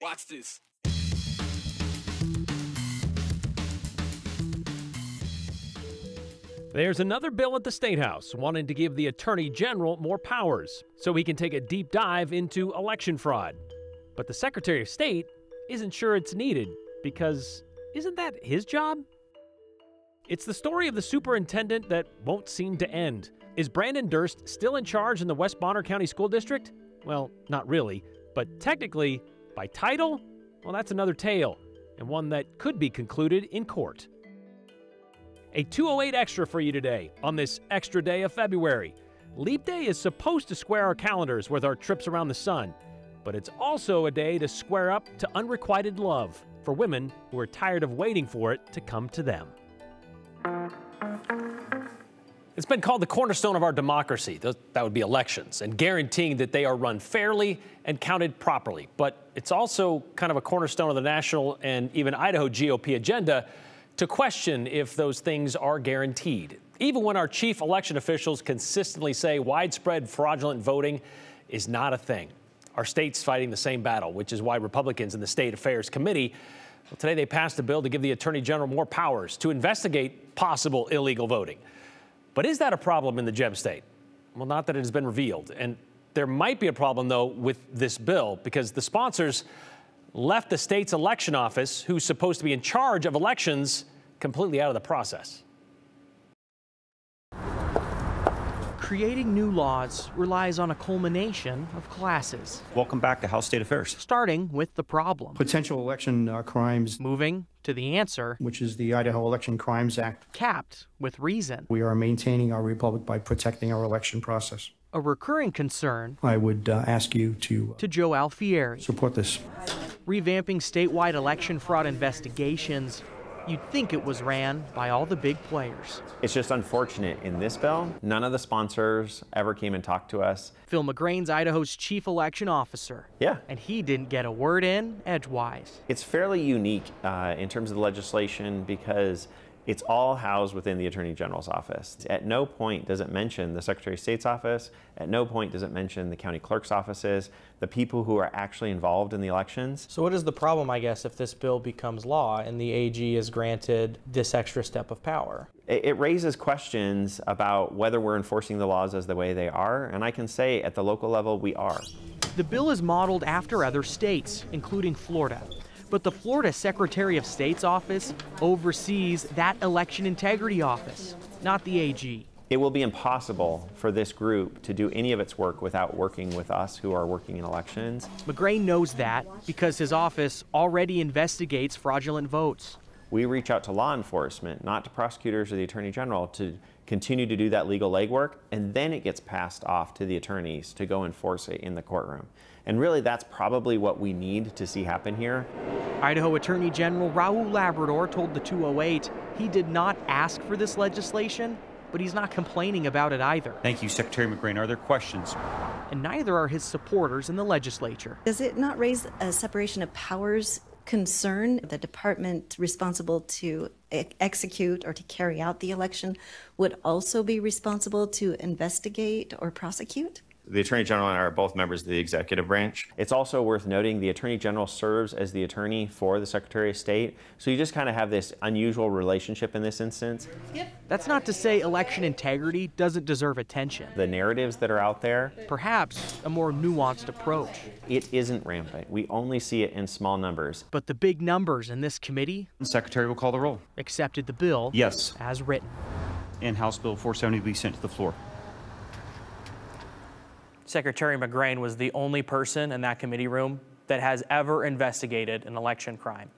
Watch this. There's another bill at the State House wanting to give the Attorney General more powers so he can take a deep dive into election fraud. But the Secretary of State isn't sure it's needed because isn't that his job? It's the story of the superintendent that won't seem to end. Is Branden Durst still in charge in the West Bonner County School District? Well, not really, but technically, by title, well, that's another tale, and one that could be concluded in court. A 208 extra for you today on this extra day of February. Leap Day is supposed to square our calendars with our trips around the sun, but it's also a day to square up to unrequited love for women who are tired of waiting for it to come to them. It's been called the cornerstone of our democracy, that would be elections, and guaranteeing that they are run fairly and counted properly. But it's also kind of a cornerstone of the national and even Idaho GOP agenda to question if those things are guaranteed. Even when our chief election officials consistently say widespread fraudulent voting is not a thing. Our state's fighting the same battle, which is why Republicans in the State Affairs Committee, well, today they passed a bill to give the Attorney General more powers to investigate possible illegal voting. But is that a problem in the Gem State? Well, not that it has been revealed. And there might be a problem, though, with this bill because the sponsors left the state's election office, who's supposed to be in charge of elections, completely out of the process. Creating new laws relies on a culmination of classes. Welcome back to House State Affairs. Starting with the problem. Potential election crimes. Moving to the answer. Which is the Idaho Election Crimes Act. Capped with reason. We are maintaining our republic by protecting our election process. A recurring concern. I would ask you to Joe Alfieri. Support this. Revamping statewide election fraud investigations. You'd think it was ran by all the big players. It's just unfortunate in this bill, none of the sponsors ever came and talked to us. Phil McGrain's Idaho's chief election officer. Yeah. And he didn't get a word in edgewise. It's fairly unique in terms of the legislation because it's all housed within the Attorney General's office. At no point does it mention the Secretary of State's office. At no point does it mention the county clerk's offices, the people who are actually involved in the elections. So what is the problem, I guess, if this bill becomes law and the AG is granted this extra step of power? It raises questions about whether we're enforcing the laws as the way they are, and I can say at the local level we are. The bill is modeled after other states, including Florida. But the Florida Secretary of State's office oversees that election integrity office, not the AG. It will be impossible for this group to do any of its work without working with us who are working in elections. McGrain knows that because his office already investigates fraudulent votes. We reach out to law enforcement, not to prosecutors or the Attorney General, to continue to do that legal legwork, and then it gets passed off to the attorneys to go enforce it in the courtroom. And really, that's probably what we need to see happen here. Idaho Attorney General Raul Labrador told the 208 he did not ask for this legislation, but he's not complaining about it either. Thank you, Secretary McGrain. Are there questions? And neither are his supporters in the legislature. Does it not raise a separation of powers concern? The department responsible to execute or to carry out the election would also be responsible to investigate or prosecute? The Attorney General and I are both members of the executive branch. It's also worth noting the Attorney General serves as the attorney for the Secretary of State, so you just kind of have this unusual relationship in this instance. That's not to say election integrity doesn't deserve attention. The narratives that are out there. Perhaps a more nuanced approach. It isn't rampant. We only see it in small numbers. But the big numbers in this committee. The Secretary will call the roll. Accepted the bill. Yes. As written. And House Bill 470 will be sent to the floor. Secretary McGrain was the only person in that committee room that has ever investigated an election crime.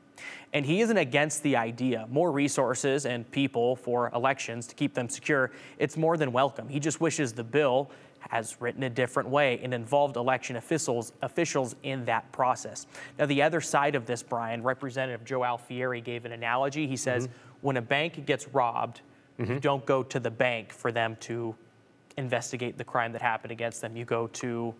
And he isn't against the idea. More resources and people for elections to keep them secure, it's more than welcome. He just wishes the bill has written a different way and involved election officials in that process. Now, the other side of this, Brian, Representative Joe Alfieri gave an analogy. He says, when a bank gets robbed, you don't go to the bank for them to investigate the crime that happened against them. You go to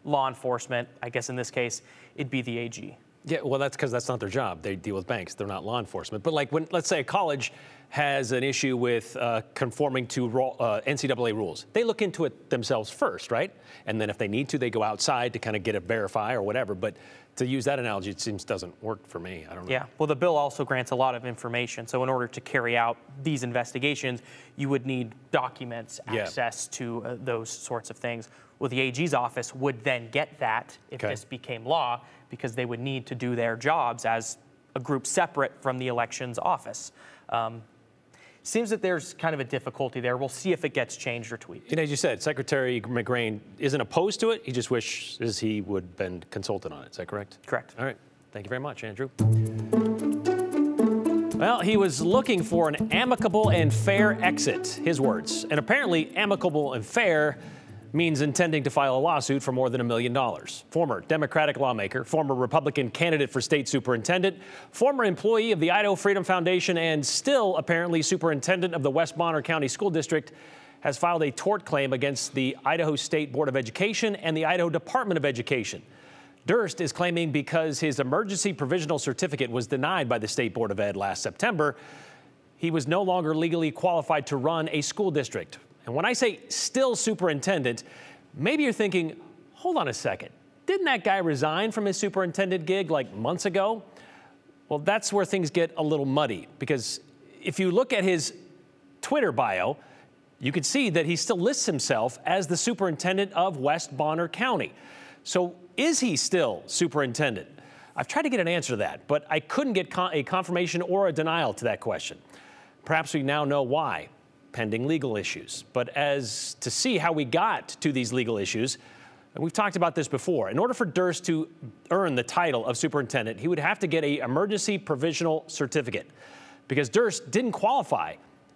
law enforcement. I guess in this case, it'd be the AG. Yeah, well, that's because that's not their job. They deal with banks. They're not law enforcement. But like when, let's say, a college has an issue with conforming to NCAA rules, they look into it themselves first, right? And then if they need to, they go outside to kind of get a verify or whatever. But to use that analogy, it seems doesn't work for me. I don't know. Yeah, well, the bill also grants a lot of information. So in order to carry out these investigations, you would need documents, access to those sorts of things. Well, the AG's office would then get that if this became law, because they would need to do their jobs as a group separate from the elections office. Seems that there's kind of a difficulty there. We'll see if it gets changed or tweaked. And as you said, Secretary McGrain isn't opposed to it. He just wishes he would have been consulted on it. Is that correct? Correct. All right. Thank you very much, Andrew. Well, he was looking for an amicable and fair exit, his words. And apparently amicable and fair means intending to file a lawsuit for more than $1 million. Former Democratic lawmaker, former Republican candidate for state superintendent, former employee of the Idaho Freedom Foundation, and still apparently superintendent of the West Bonner County School District, has filed a tort claim against the Idaho State Board of Education and the Idaho Department of Education. Durst is claiming because his emergency provisional certificate was denied by the State Board of Ed last September, he was no longer legally qualified to run a school district. And when I say still superintendent, maybe you're thinking, hold on a second, didn't that guy resign from his superintendent gig like months ago? Well, that's where things get a little muddy, because if you look at his Twitter bio, you can see that he still lists himself as the superintendent of West Bonner County. So is he still superintendent? I've tried to get an answer to that, but I couldn't get a confirmation or a denial to that question. Perhaps we now know why. Pending legal issues. But as to see how we got to these legal issues, and we've talked about this before, in order for Durst to earn the title of superintendent, he would have to get an emergency provisional certificate, because Durst didn't qualify,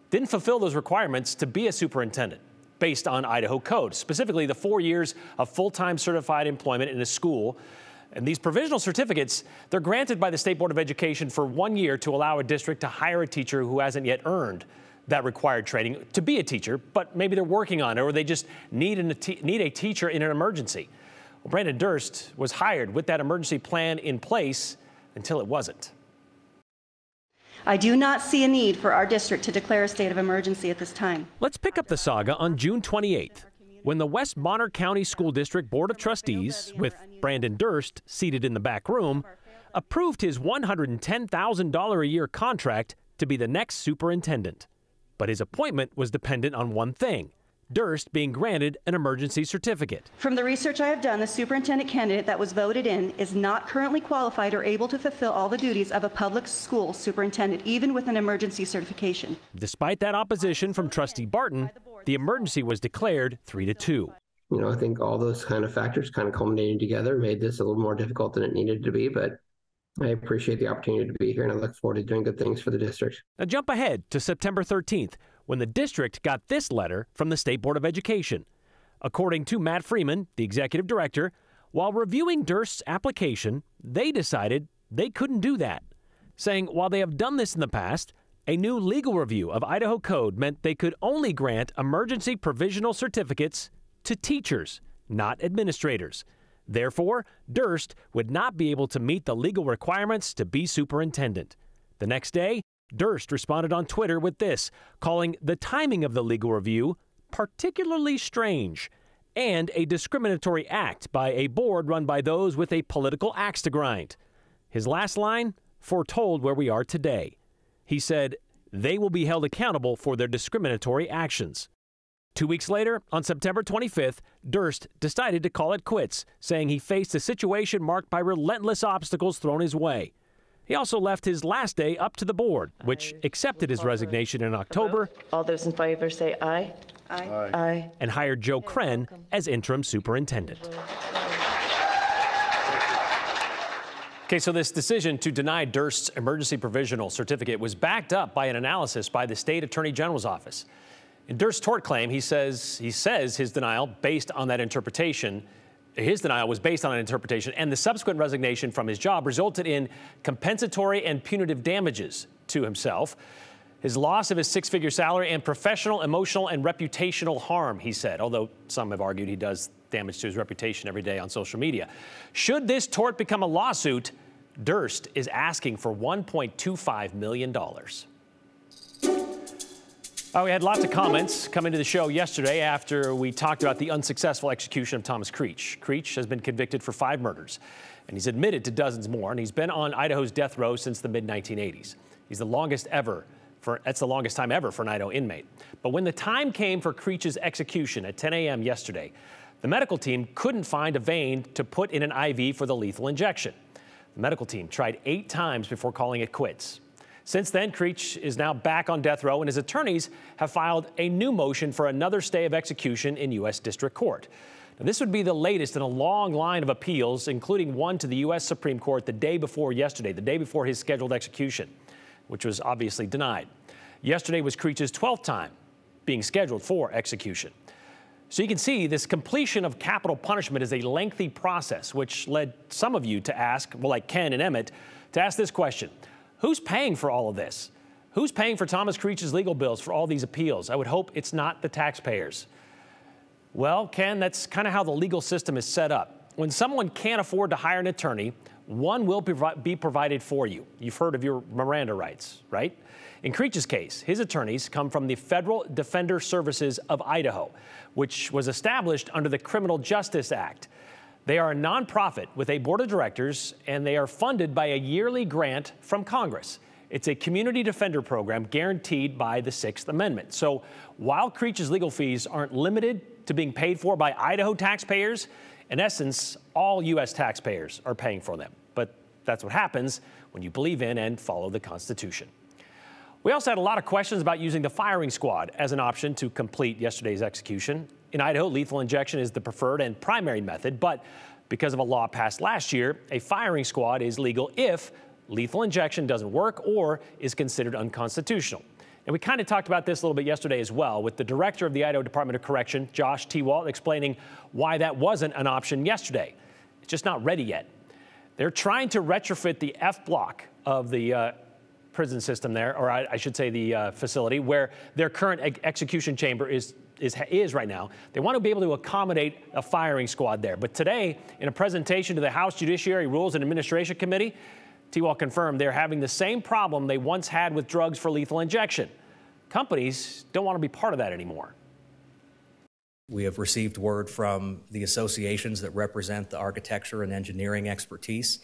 didn't fulfill those requirements to be a superintendent based on Idaho code, specifically the 4 years of full-time certified employment in a school. And these provisional certificates, they're granted by the State Board of Education for 1 year to allow a district to hire a teacher who hasn't yet earned that required training to be a teacher, but maybe they're working on it, or they just need a teacher in an emergency. Well, Branden Durst was hired with that emergency plan in place until it wasn't. I do not see a need for our district to declare a state of emergency at this time. Let's pick up the saga on June 28th, when the West Bonner County School District Board of Trustees, with Branden Durst seated in the back room, approved his $110,000 a year contract to be the next superintendent. But his appointment was dependent on one thing: Durst being granted an emergency certificate. From the research I have done, the superintendent candidate that was voted in is not currently qualified or able to fulfill all the duties of a public school superintendent, even with an emergency certification. Despite that opposition from Trustee Barton, the emergency was declared 3-2. You know, I think all those kind of factors kind of culminating together made this a little more difficult than it needed to be, but I appreciate the opportunity to be here, and I look forward to doing good things for the district. Now jump ahead to September 13th, when the district got this letter from the State Board of Education. According to Matt Freeman, the executive director, while reviewing Durst's application, they decided they couldn't do that, saying while they have done this in the past, a new legal review of Idaho code meant they could only grant emergency provisional certificates to teachers, not administrators. Therefore, Durst would not be able to meet the legal requirements to be superintendent. The next day, Durst responded on Twitter with this, calling the timing of the legal review particularly strange and a discriminatory act by a board run by those with a political axe to grind. His last line foretold where we are today. He said, they will be held accountable for their discriminatory actions. 2 weeks later, on September 25th, Durst decided to call it quits, saying he faced a situation marked by relentless obstacles thrown his way. He also left his last day up to the board, which accepted his resignation in October. All those in favor say aye. Aye. Aye. And hired Joe Kren as interim superintendent. Okay, so this decision to deny Durst's emergency provisional certificate was backed up by an analysis by the state attorney general's office. In Durst's tort claim, he says his denial based on that interpretation. His denial was based on an interpretation, and the subsequent resignation from his job resulted in compensatory and punitive damages to himself, his loss of his six-figure salary, and professional, emotional, and reputational harm, he said, although some have argued he does damage to his reputation every day on social media. Should this tort become a lawsuit, Durst is asking for $1.25 million. We had lots of comments come into the show yesterday after we talked about the unsuccessful execution of Thomas Creech. Creech has been convicted for 5 murders, and he's admitted to dozens more, and he's been on Idaho's death row since the mid-1980s. That's the longest time ever for an Idaho inmate. But when the time came for Creech's execution at 10 a.m. yesterday, the medical team couldn't find a vein to put in an IV for the lethal injection. The medical team tried 8 times before calling it quits. Since then, Creech is now back on death row, and his attorneys have filed a new motion for another stay of execution in U.S. District Court. Now, this would be the latest in a long line of appeals, including one to the U.S. Supreme Court the day before yesterday, the day before his scheduled execution, which was obviously denied. Yesterday was Creech's 12th time being scheduled for execution. So you can see this completion of capital punishment is a lengthy process, which led some of you to ask, well, like Ken and Emmett, to ask this question. Who's paying for all of this? Who's paying for Thomas Creech's legal bills for all these appeals? I would hope it's not the taxpayers. Well, Ken, that's kind of how the legal system is set up. When someone can't afford to hire an attorney, one will be provided for you. You've heard of your Miranda rights, right? In Creech's case, his attorneys come from the Federal Defender Services of Idaho, which was established under the Criminal Justice Act. They are a nonprofit with a board of directors, and they are funded by a yearly grant from Congress. It's a community defender program guaranteed by the 6th Amendment. So while Creech's legal fees aren't limited to being paid for by Idaho taxpayers, in essence, all U.S. taxpayers are paying for them. But that's what happens when you believe in and follow the Constitution. We also had a lot of questions about using the firing squad as an option to complete yesterday's execution. In Idaho, lethal injection is the preferred and primary method, but because of a law passed last year, a firing squad is legal if lethal injection doesn't work or is considered unconstitutional. And we kind of talked about this a little bit yesterday as well, with the director of the Idaho Department of Correction, Josh T. Walt, explaining why that wasn't an option yesterday. It's just not ready yet. They're trying to retrofit the F block of the prison system there, or I should say the facility, where their current execution chamber is right now. They want to be able to accommodate a firing squad there. But today, in a presentation to the House Judiciary Rules and Administration Committee, T-Wall confirmed they're having the same problem they once had with drugs for lethal injection. Companies don't want to be part of that anymore. We have received word from the associations that represent the architecture and engineering expertise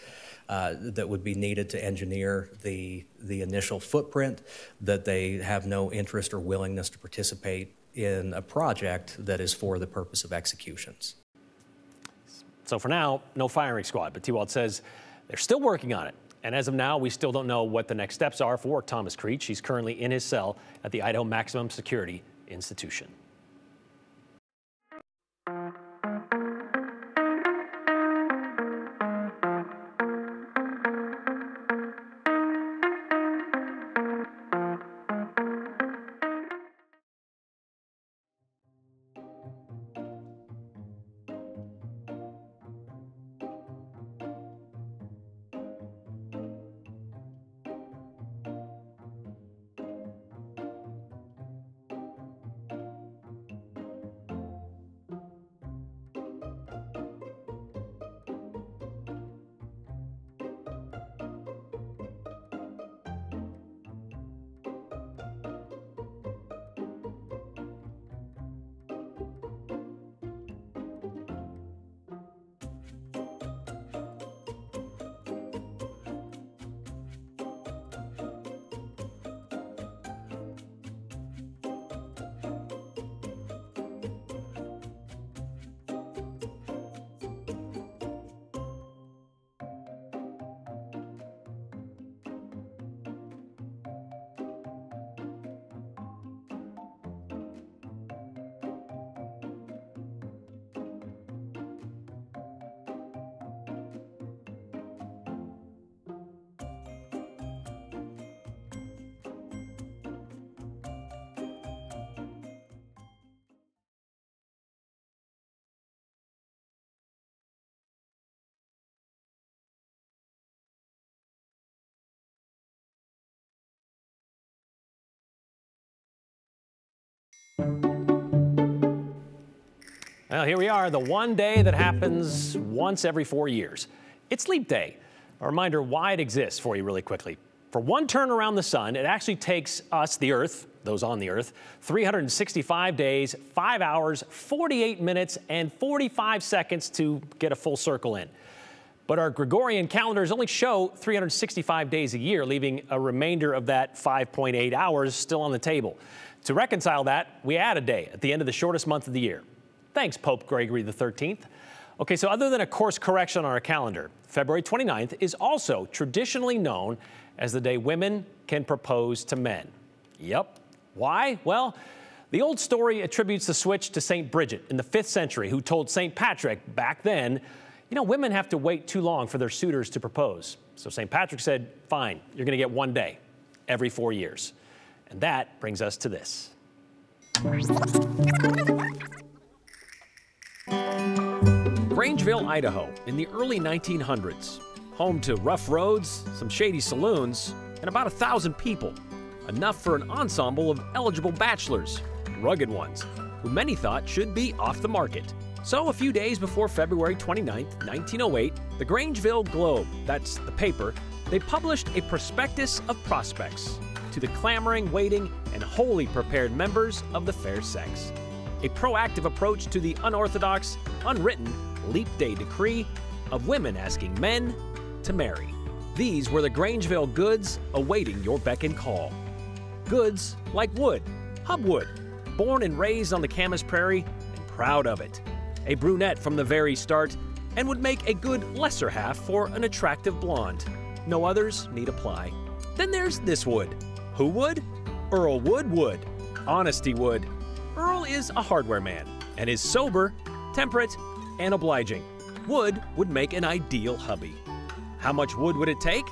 that would be needed to engineer the initial footprint, that they have no interest or willingness to participate in a project that is for the purpose of executions. So for now, no firing squad, but T-Wald says they're still working on it. And as of now, we still don't know what the next steps are for Thomas Creech. He's currently in his cell at the Idaho Maximum Security Institution. Well, here we are, the one day that happens once every 4 years. It's Leap Day. A reminder why it exists for you really quickly. For one turn around the sun, it actually takes us, the Earth, those on the Earth, 365 days, 5 hours, 48 minutes, and 45 seconds to get a full circle in. But our Gregorian calendars only show 365 days a year, leaving a remainder of that 5.8 hours still on the table. To reconcile that, we add a day at the end of the shortest month of the year. Thanks, Pope Gregory XIII. Okay, so other than a course correction on our calendar, February 29th is also traditionally known as the day women can propose to men. Yep. Why? Well, the old story attributes the switch to St. Bridget in the 5th century, who told St. Patrick back then, you know, women have to wait too long for their suitors to propose. So St. Patrick said, fine, you're going to get one day every 4 years. And that brings us to this. Grangeville, Idaho, in the early 1900s. Home to rough roads, some shady saloons, and about 1,000 people. Enough for an ensemble of eligible bachelors, rugged ones, who many thought should be off the market. So a few days before February 29, 1908, the Grangeville Globe, that's the paper, they published a prospectus of prospects to the clamoring, waiting, and wholly prepared members of the fair sex. A proactive approach to the unorthodox, unwritten Leap Day decree of women asking men to marry. These were the Grangeville goods awaiting your beck and call. Goods like Wood, Hub Wood, born and raised on the Camas Prairie and proud of it. A brunette from the very start and would make a good lesser half for an attractive blonde. No others need apply. Then there's this Wood. Who would? Earl Wood would. Honesty Wood. Earl is a hardware man and is sober, temperate, and obliging. Wood would make an ideal hubby. How much wood would it take?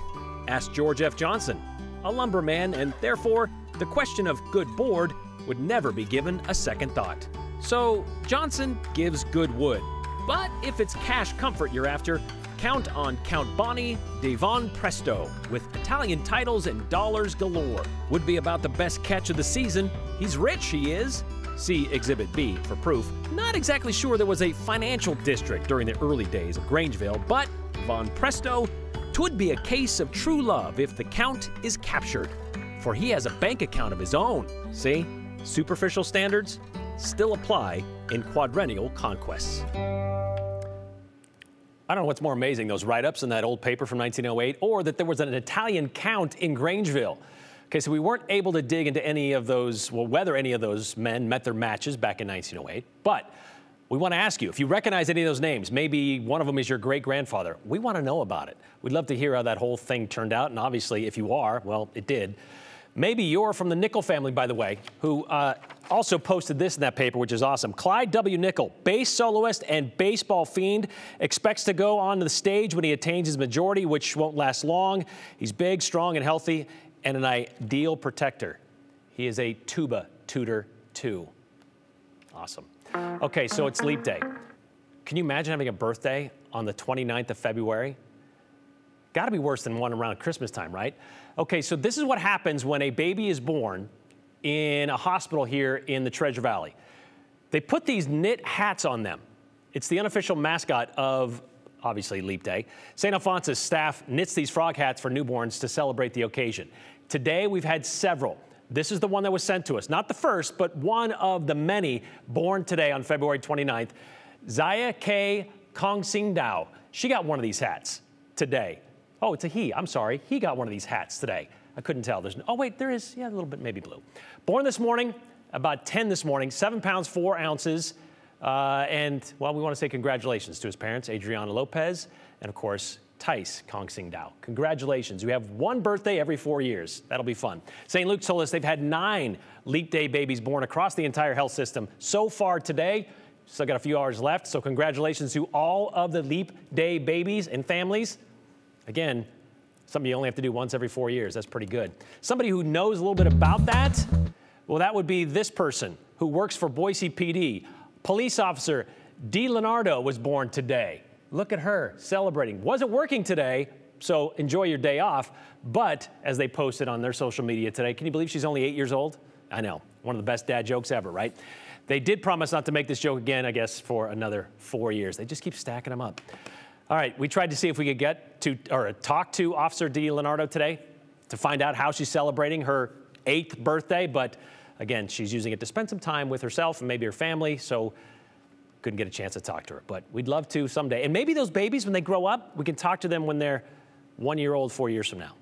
Asked George F. Johnson, a lumberman, and therefore the question of good board would never be given a second thought. So Johnson gives good wood. But if it's cash comfort you're after, count on Count Bonnie de Von Presto with Italian titles and dollars galore. Would be about the best catch of the season. He's rich, he is. See Exhibit B for proof. Not exactly sure there was a financial district during the early days of Grangeville, but Von Presto, 'twould be a case of true love if the Count is captured, for he has a bank account of his own. See, superficial standards still apply in quadrennial conquests. I don't know what's more amazing, those write-ups in that old paper from 1908, or that there was an Italian count in Grangeville. Okay, so we weren't able to dig into any of those, well, whether any of those men met their matches back in 1908, but we want to ask you, if you recognize any of those names, maybe one of them is your great-grandfather, we want to know about it. We'd love to hear how that whole thing turned out, and obviously, if you are, well, it did. Maybe you're from the Nickel family, by the way, who also posted this in that paper, which is awesome. Clyde W. Nickel, bass soloist and baseball fiend, expects to go on the stage when he attains his majority, which won't last long. He's big, strong, and healthy, and an ideal protector. He is a tuba tutor, too. Awesome. Okay, so it's Leap Day. Can you imagine having a birthday on the 29th of February? Got to be worse than one around Christmas time, right? Okay, so this is what happens when a baby is born in a hospital here in the Treasure Valley. They put these knit hats on them. It's the unofficial mascot of, obviously, Leap Day. St. Alphonsus staff knits these frog hats for newborns to celebrate the occasion. Today, we've had several. This is the one that was sent to us. Not the first, but one of the many born today on February 29th. Zaya K. Kongsingdao. She got one of these hats today. Oh, it's a he. I'm sorry. He got one of these hats today. I couldn't tell. There's no, oh, wait, there is. Yeah, a little bit maybe blue. Born this morning, about 10 this morning, 7 pounds, 4 ounces. And, well, we want to say congratulations to his parents, Adriana Lopez, and, of course, Tice Kongsingdao. Congratulations. You have one birthday every 4 years. That'll be fun. St. Luke told us they've had 9 Leap Day babies born across the entire health system so far today. Still got a few hours left, so congratulations to all of the Leap Day babies and families. Again, something you only have to do once every 4 years. That's pretty good. Somebody who knows a little bit about that, well, that would be this person who works for Boise PD. Police officer Dee Leonardo was born today. Look at her celebrating. Wasn't working today, so enjoy your day off. But as they posted on their social media today, can you believe she's only 8 years old? I know, one of the best dad jokes ever, right? They did promise not to make this joke again, I guess, for another 4 years. They just keep stacking them up. All right, we tried to see if we could get to or talk to Officer DiLeonardo today to find out how she's celebrating her 8th birthday, but again, she's using it to spend some time with herself and maybe her family, so couldn't get a chance to talk to her. But we'd love to someday. And maybe those babies, when they grow up, we can talk to them when they're 1 year old, 4 years from now.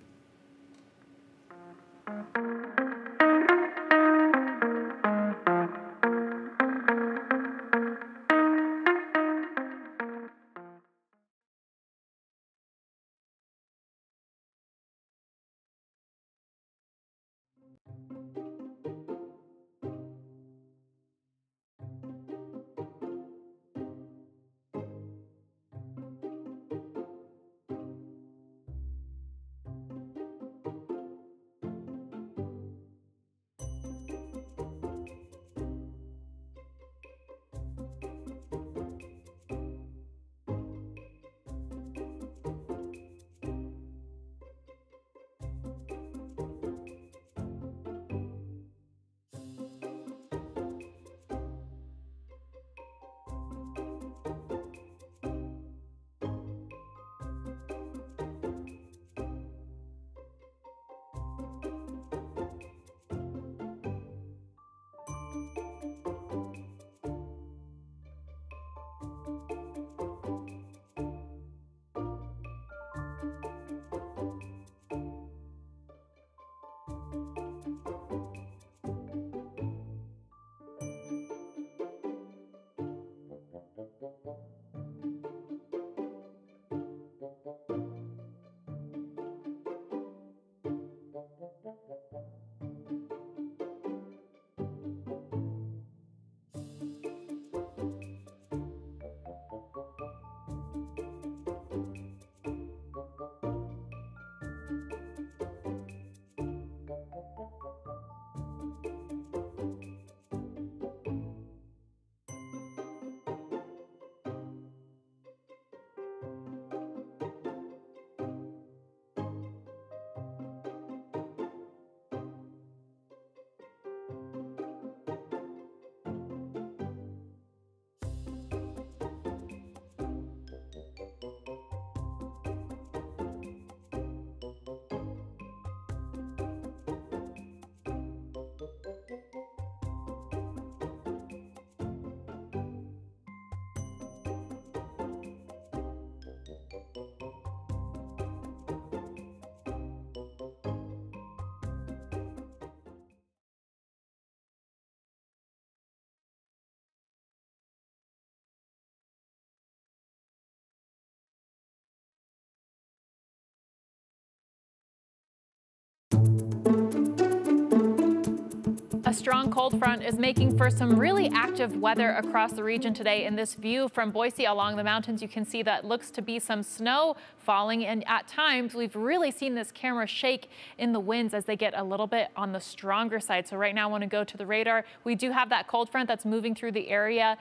A strong cold front is making for some really active weather across the region today. In this view from Boise along the mountains, you can see that looks to be some snow falling, and at times we've really seen this camera shake in the winds as they get a little bit on the stronger side. So right now I want to go to the radar. We do have that cold front that's moving through the area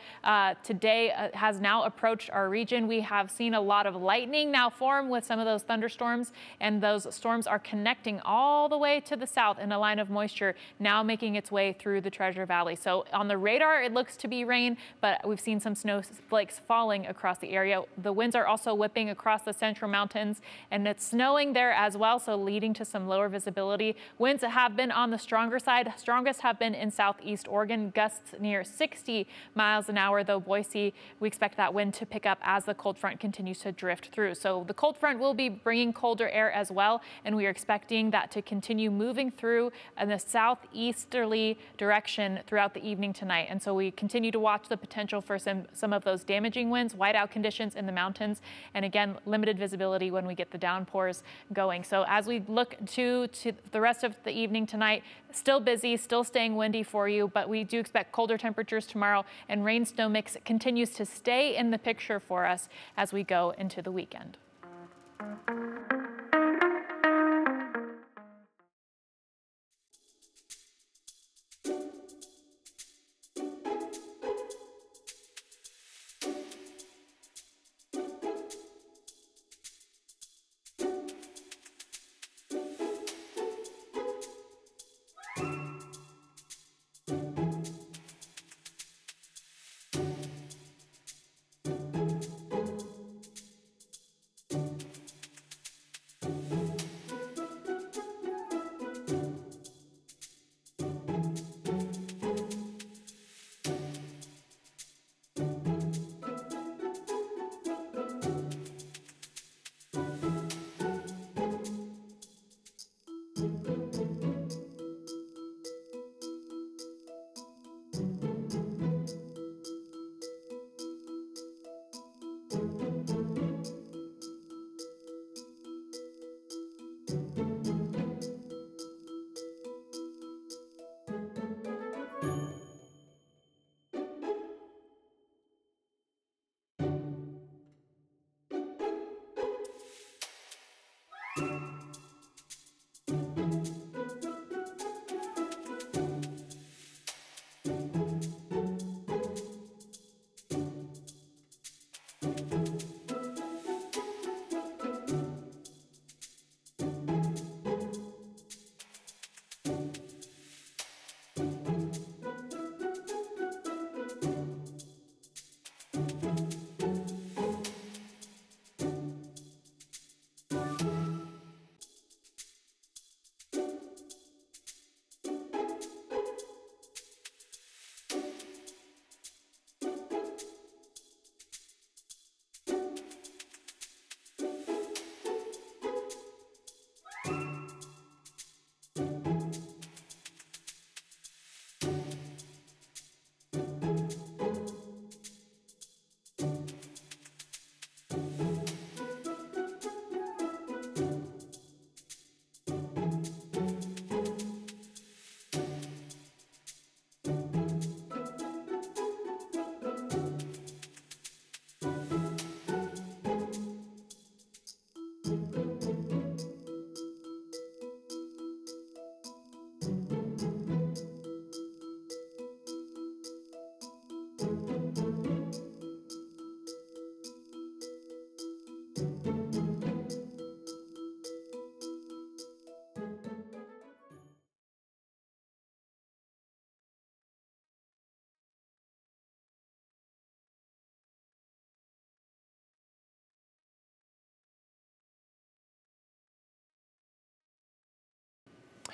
today, has now approached our region. We have seen a lot of lightning now form with some of those thunderstorms, and those storms are connecting all the way to the south in a line of moisture, now making its way through the Treasure Valley. So on the radar, it looks to be rain, but we've seen some snowflakes falling across the area. The winds are also whipping across the central mountains, and it's snowing there as well, so leading to some lower visibility. Winds have been on the stronger side. Strongest have been in southeast Oregon, gusts near 60 miles an hour, though Boise, we expect that wind to pick up as the cold front continues to drift through. So the cold front will be bringing colder air as well, and we are expecting that to continue moving through in the southeasterly direction throughout the evening tonight. And so we continue to watch the potential for some of those damaging winds, whiteout conditions in the mountains, and again, limited visibility when we get the downpours going. So as we look to the rest of the evening tonight, still busy, still staying windy for you, but we do expect colder temperatures tomorrow, and rain snow mix continues to stay in the picture for us as we go into the weekend.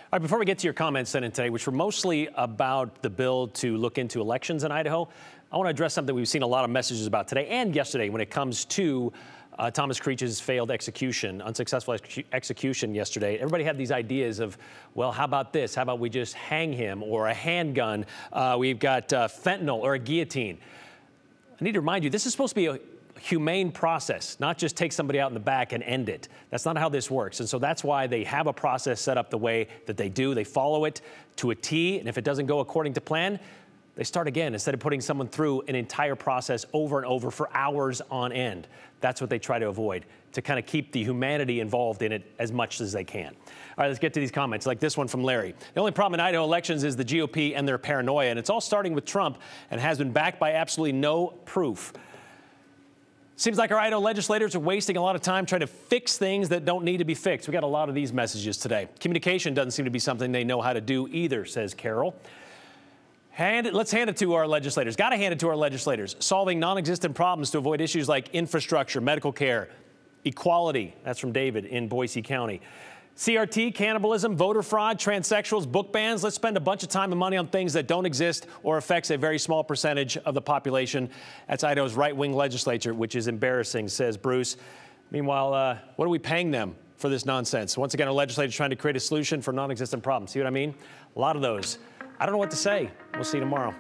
All right, before we get to your comments sent in today, which were mostly about the bill to look into elections in Idaho, I want to address something we've seen a lot of messages about today and yesterday when it comes to Thomas Creech's failed execution, unsuccessful execution yesterday. Everybody had these ideas of, well, how about this? How about we just hang him, or a handgun? We've got fentanyl or a guillotine. I need to remind you, this is supposed to be a humane process, not just take somebody out in the back and end it. That's not how this works. And so that's why they have a process set up the way that they do. They follow it to a T, and if it doesn't go according to plan, they start again instead of putting someone through an entire process over and over for hours on end. That's what they try to avoid, to kind of keep the humanity involved in it as much as they can. All right, let's get to these comments, like this one from Larry. The only problem in Idaho elections is the GOP and their paranoia, and it's all starting with Trump and has been backed by absolutely no proof. Seems like our Idaho legislators are wasting a lot of time trying to fix things that don't need to be fixed. We got a lot of these messages today. Communication doesn't seem to be something they know how to do either, says Carol. Let's hand it to our legislators. Got to hand it to our legislators. Solving non-existent problems to avoid issues like infrastructure, medical care, equality. That's from David in Boise County. CRT, cannibalism, voter fraud, transsexuals, book bans. Let's spend a bunch of time and money on things that don't exist or affects a very small percentage of the population. That's Idaho's right-wing legislature, which is embarrassing, says Bruce. Meanwhile, what are we paying them for this nonsense? Once again, our legislators trying to create a solution for non-existent problems. See what I mean? A lot of those. I don't know what to say. We'll see you tomorrow.